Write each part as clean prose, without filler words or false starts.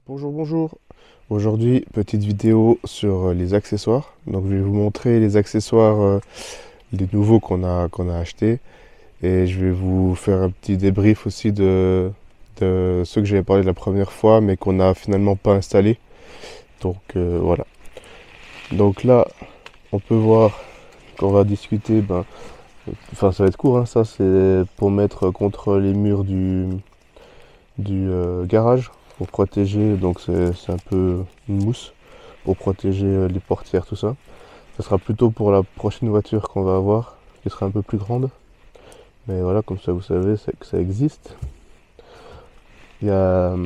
Bonjour, bonjour. Aujourd'hui, petite vidéo sur les accessoires. Donc, je vais vous montrer les accessoires, les nouveaux qu'on a achetés. Et je vais vous faire un petit débrief aussi de ceux que j'avais parlé la première fois, mais qu'on n'a finalement pas installé. Donc, voilà. Donc là, on peut voir qu'on va discuter. Enfin, ça va être court, hein, ça, c'est pour mettre contre les murs du garage pour protéger, donc c'est un peu une mousse pour protéger les portières, tout ça. Ça sera plutôt pour la prochaine voiture qu'on va avoir, qui sera un peu plus grande. Mais voilà, comme ça vous savez que ça existe. Il y a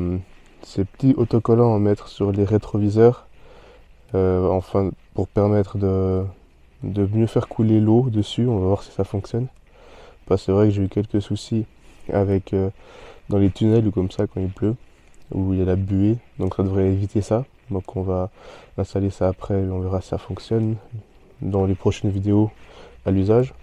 ces petits autocollants à mettre sur les rétroviseurs, enfin pour permettre de mieux faire couler l'eau dessus. On va voir si ça fonctionne. Parce que c'est vrai que j'ai eu quelques soucis avec dans les tunnels ou comme ça quand il pleut, où il y a la buée, donc ça devrait éviter ça. Donc on va installer ça après et on verra si ça fonctionne dans les prochaines vidéos à l'usage.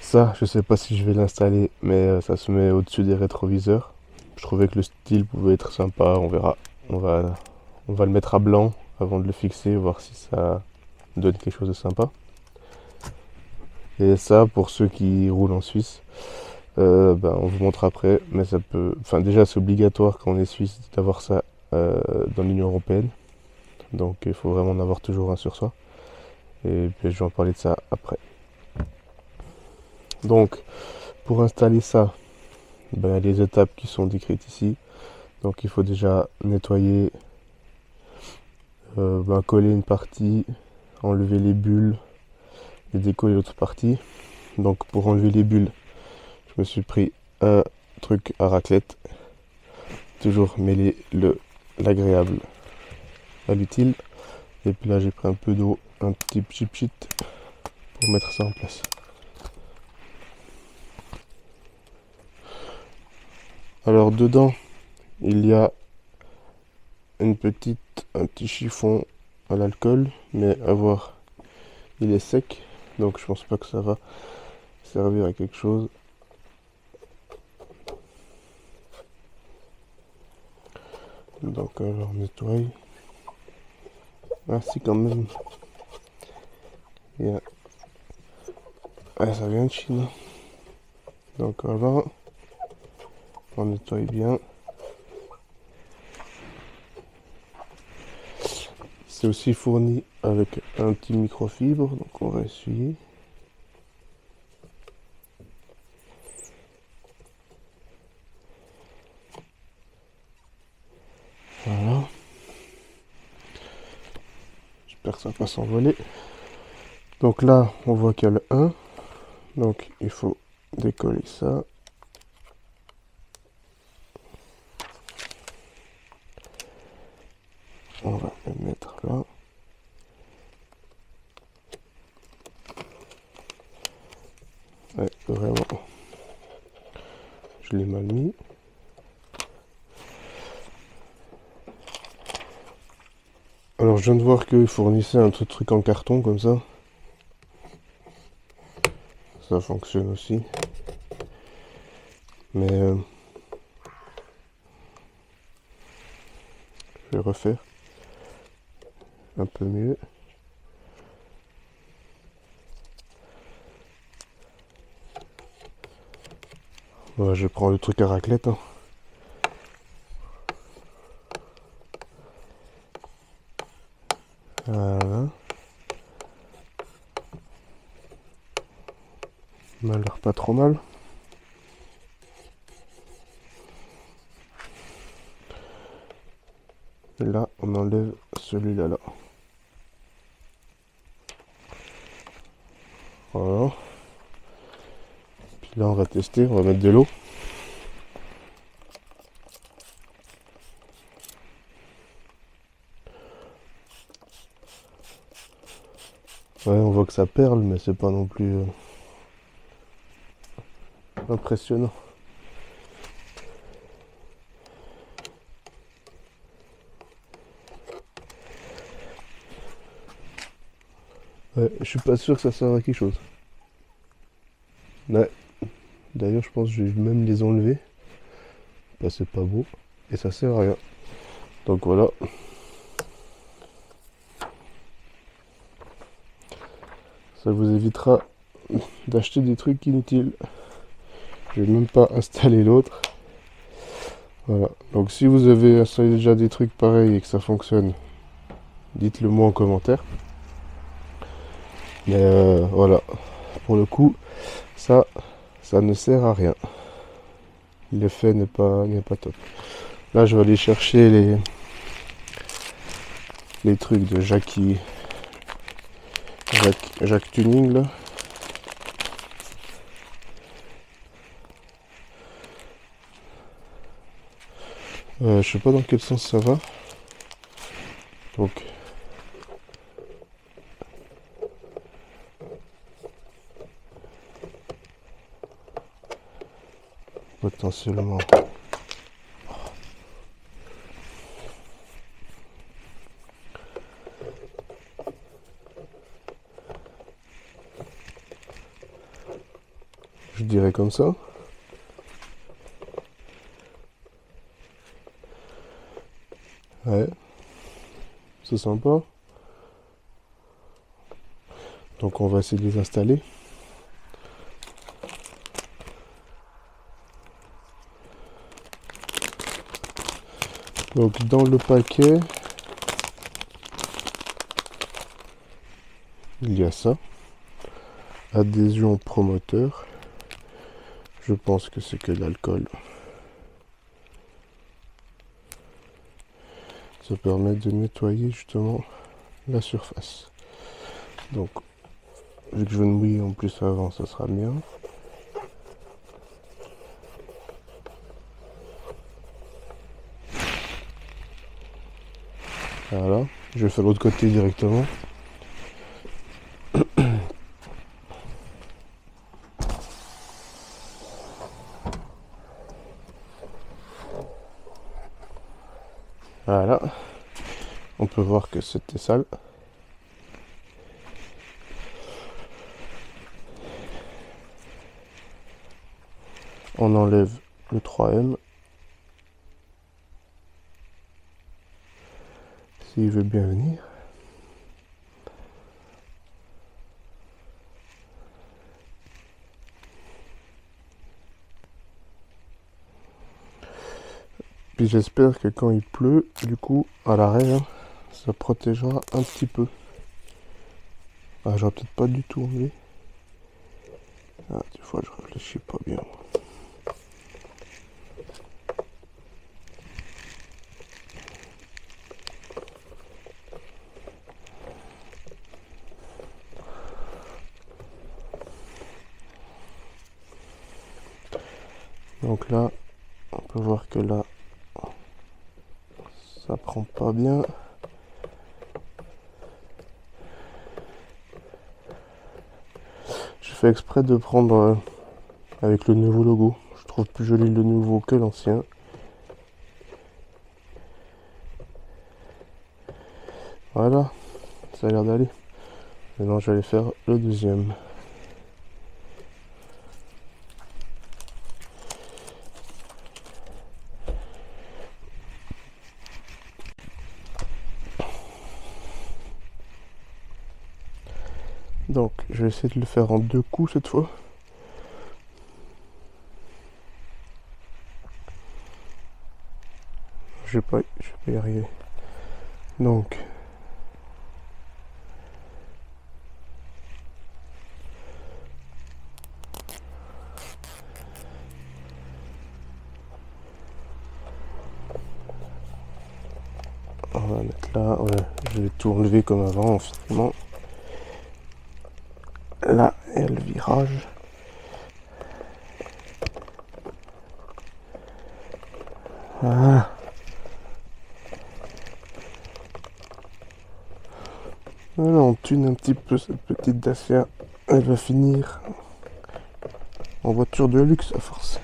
Ça, je sais pas si je vais l'installer, mais ça se met au-dessus des rétroviseurs. Je trouvais que le style pouvait être sympa, on verra. On va, on va le mettre à blanc avant de le fixer, voir si ça donne quelque chose de sympa. Et ça, pour ceux qui roulent en Suisse, on vous montre après, mais ça peut. Enfin, déjà, c'est obligatoire quand on est suisse d'avoir ça dans l'Union Européenne. Donc, il faut vraiment en avoir toujours un sur soi. Et puis, je vais en parler de ça après. Donc, pour installer ça, les étapes qui sont décrites ici. Donc, il faut déjà nettoyer, coller une partie, enlever les bulles et décoller l'autre partie. Donc, pour enlever les bulles, je me suis pris un truc à raclette. Toujours mêler l'agréable à l'utile. Et puis là, j'ai pris un peu d'eau, un petit pchit pour mettre ça en place. Alors dedans, il y a un petit chiffon à l'alcool, mais à voir, il est sec, donc je pense pas que ça va servir à quelque chose. Donc alors on nettoie. Ah si, quand même. Yeah. Ah, ça vient de Chine. Donc alors, on nettoie bien. C'est aussi fourni avec un petit microfibre, donc on va essuyer. Voilà. J'espère que ça va pas s'envoler. Donc là, on voit qu'il y a le 1. Donc il faut décoller ça. On va le mettre là. Ouais, vraiment. Je l'ai mal mis. Alors je viens de voir qu'ils fournissaient un truc en carton comme ça. Ça fonctionne aussi. Mais je vais refaire un peu mieux. Ouais, je prends le truc à raclette, hein. Voilà. Il m'a l'air pas trop mal. Et là, on enlève celui-là là. Voilà. Puis là, on va tester, on va mettre de l'eau. Ouais, on voit que ça perle, mais c'est pas non plus impressionnant. Ouais, je suis pas sûr que ça sert à quelque chose. Ouais. D'ailleurs, je pense que je vais même les enlever. bah, c'est pas beau et ça sert à rien. Donc voilà. Ça vous évitera d'acheter des trucs inutiles. Je vais même pas installer l'autre. Voilà. Donc si vous avez installé déjà des trucs pareils et que ça fonctionne, dites-le moi en commentaire. Mais voilà. Pour le coup, ça ne sert à rien. L'effet n'est pas top. Là, je vais aller chercher les trucs de Jackie, Jacques Tuning là. Je sais pas dans quel sens ça va. Donc potentiellement. Je dirais comme ça. Ouais. C'est sympa. Donc on va essayer de les installer. Donc dans le paquet, il y a ça. Adhésion promoteur. Je pense que c'est que de l'alcool. Ça permet de nettoyer justement la surface. Donc, vu que je vais me mouiller en plus avant, ça sera bien. Voilà, je vais faire l'autre côté directement. Voilà, on peut voir que c'était sale. On enlève le 3M. S'il veut bien venir. Puis j'espère que quand il pleut, du coup, à l'arrêt, ça protégera un petit peu. Ah, j'aurais peut-être pas du tout enlevé. Ah, des fois, je réfléchis pas bien. Donc là, on peut voir que là, ça prend pas bien. Je fais exprès de prendre avec le nouveau logo. Je trouve plus joli le nouveau que l'ancien. Voilà, ça a l'air d'aller. Maintenant, je vais aller faire le deuxième. Donc, je vais essayer de le faire en 2 coups cette fois. Je vais pas y arriver. Donc, on va mettre là. Ouais, je vais tout enlever comme avant finalement. Là, il y a le virage. Voilà. Voilà, on tune un petit peu cette petite Dacia. Elle va finir en voiture de luxe à force.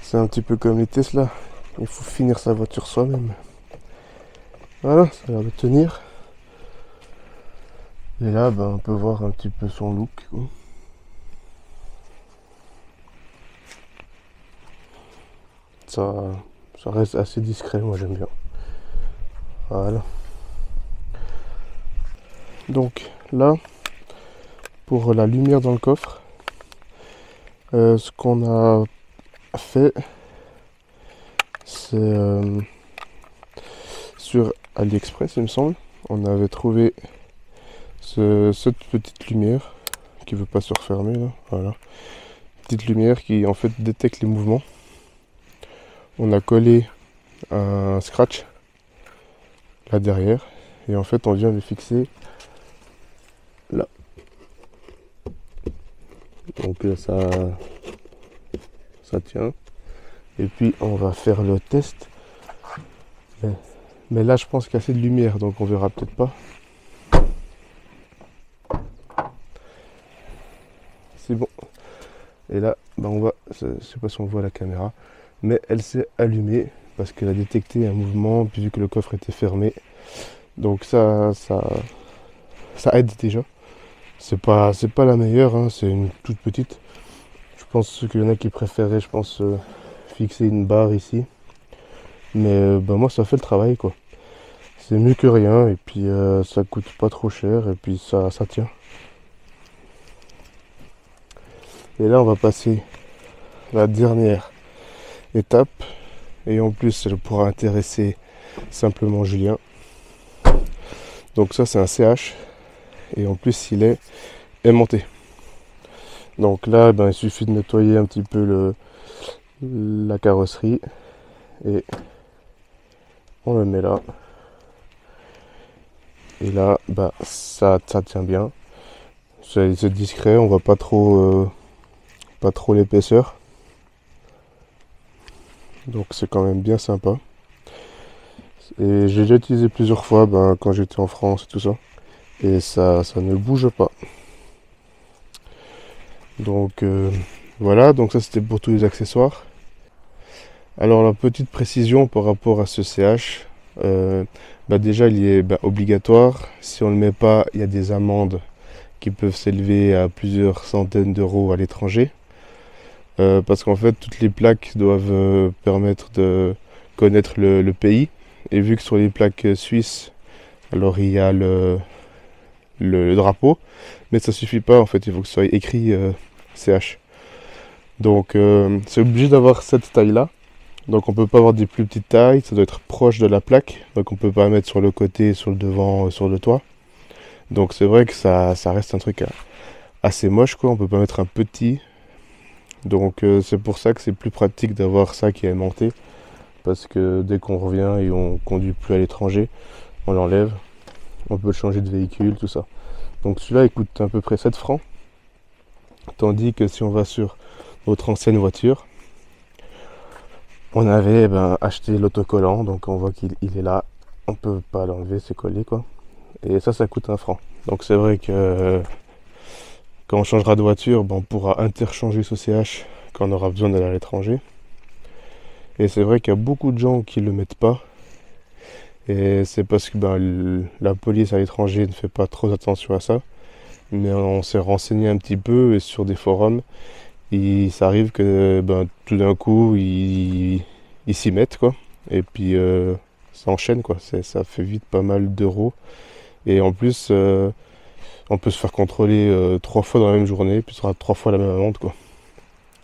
C'est un petit peu comme les Tesla. Il faut finir sa voiture soi-même. Voilà, ça a l'air de tenir. Et là, on peut voir un petit peu son look. ça reste assez discret, moi j'aime bien. Voilà. Donc là, pour la lumière dans le coffre, ce qu'on a fait, c'est sur AliExpress, il me semble, on avait trouvé cette petite lumière qui veut pas se refermer là, voilà. Petite lumière qui en fait détecte les mouvements. On a collé un scratch là derrière et en fait on vient le fixer là. Donc ça tient. Et puis on va faire le test. Mais là je pense qu'il y a assez de lumière donc on verra peut-être pas. C'est bon. Et là, on va, je sais pas si on voit la caméra, mais elle s'est allumée parce qu'elle a détecté un mouvement, puis vu que le coffre était fermé. Donc ça aide déjà. C'est pas la meilleure, hein, c'est une toute petite. Je pense qu'il y en a qui préféraient, fixer une barre ici. Mais moi ça fait le travail quoi. C'est mieux que rien et puis ça coûte pas trop cher et puis ça tient. Et là on va passer la dernière étape et en plus elle pourra intéresser simplement Julien. Donc ça c'est un CH et en plus il est aimanté. Donc là il suffit de nettoyer un petit peu la carrosserie et on le met là. Et là ça tient bien. C'est discret, on voit pas trop l'épaisseur. Donc c'est quand même bien sympa. Et j'ai déjà utilisé plusieurs fois quand j'étais en France et tout ça. Et ça ne bouge pas. Donc voilà, donc ça c'était pour tous les accessoires. Alors la petite précision par rapport à ce CH, déjà il est obligatoire. Si on ne le met pas, il y a des amendes qui peuvent s'élever à plusieurs centaines d'euros à l'étranger. Parce qu'en fait toutes les plaques doivent permettre de connaître le pays. Et vu que sur les plaques suisses, alors il y a le drapeau, mais ça suffit pas en fait, il faut que ce soit écrit CH. Donc c'est obligé d'avoir cette taille là. Donc on peut pas avoir des plus petites tailles, ça doit être proche de la plaque. Donc on peut pas mettre sur le côté, sur le devant, sur le toit. Donc c'est vrai que ça reste un truc assez moche quoi, on peut pas mettre un petit. Donc c'est pour ça que c'est plus pratique d'avoir ça qui est aimanté. Parce que dès qu'on revient et on conduit plus à l'étranger, on l'enlève. On peut changer de véhicule, tout ça. Donc celui-là il coûte à peu près 7 francs. Tandis que si on va sur notre ancienne voiture, on avait acheté l'autocollant. Donc on voit qu'il est là. On peut pas l'enlever, c'est collé quoi. Et ça coûte 1 franc. Donc c'est vrai que quand on changera de voiture, on pourra interchanger ce CH quand on aura besoin d'aller à l'étranger. Et c'est vrai qu'il y a beaucoup de gens qui le mettent pas. Et c'est parce que la police à l'étranger ne fait pas trop attention à ça. Mais on s'est renseigné un petit peu et sur des forums, ça arrive que tout d'un coup ils s'y mettent quoi. Et puis ça enchaîne quoi. Ça fait vite pas mal d'euros. Et en plus on peut se faire contrôler 3 fois dans la même journée, puis ce sera 3 fois la même amende quoi.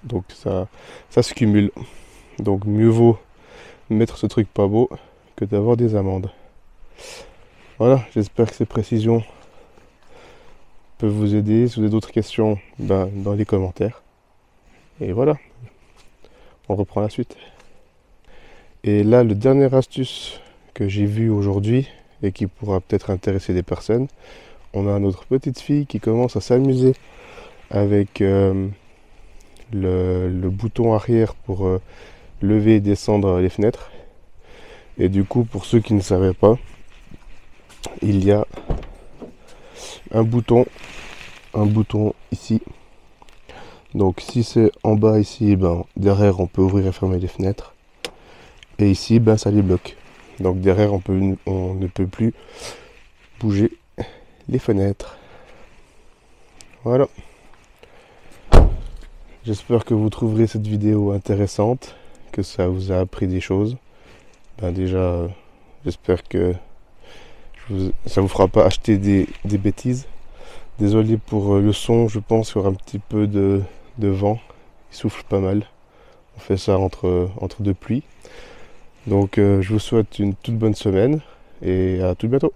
Donc ça se cumule. Donc mieux vaut mettre ce truc pas beau que d'avoir des amendes. Voilà, j'espère que ces précisions peuvent vous aider. Si vous avez d'autres questions, dans les commentaires. Et voilà, on reprend la suite. Et là, le dernier astuce que j'ai vu aujourd'hui et qui pourra peut-être intéresser des personnes, on a notre petite fille qui commence à s'amuser avec le bouton arrière pour lever et descendre les fenêtres. Et du coup, pour ceux qui ne savaient pas, il y a un bouton ici. Donc si c'est en bas ici, derrière on peut ouvrir et fermer les fenêtres. Et ici, ça les bloque. Donc derrière on ne peut plus bouger les fenêtres. Voilà. J'espère que vous trouverez cette vidéo intéressante, que ça vous a appris des choses. Ben déjà, j'espère que ça vous fera pas acheter des bêtises. Désolé pour le son, je pense qu'il y aura un petit peu de vent. Il souffle pas mal. On fait ça entre deux pluies. Donc je vous souhaite une toute bonne semaine et à tout bientôt.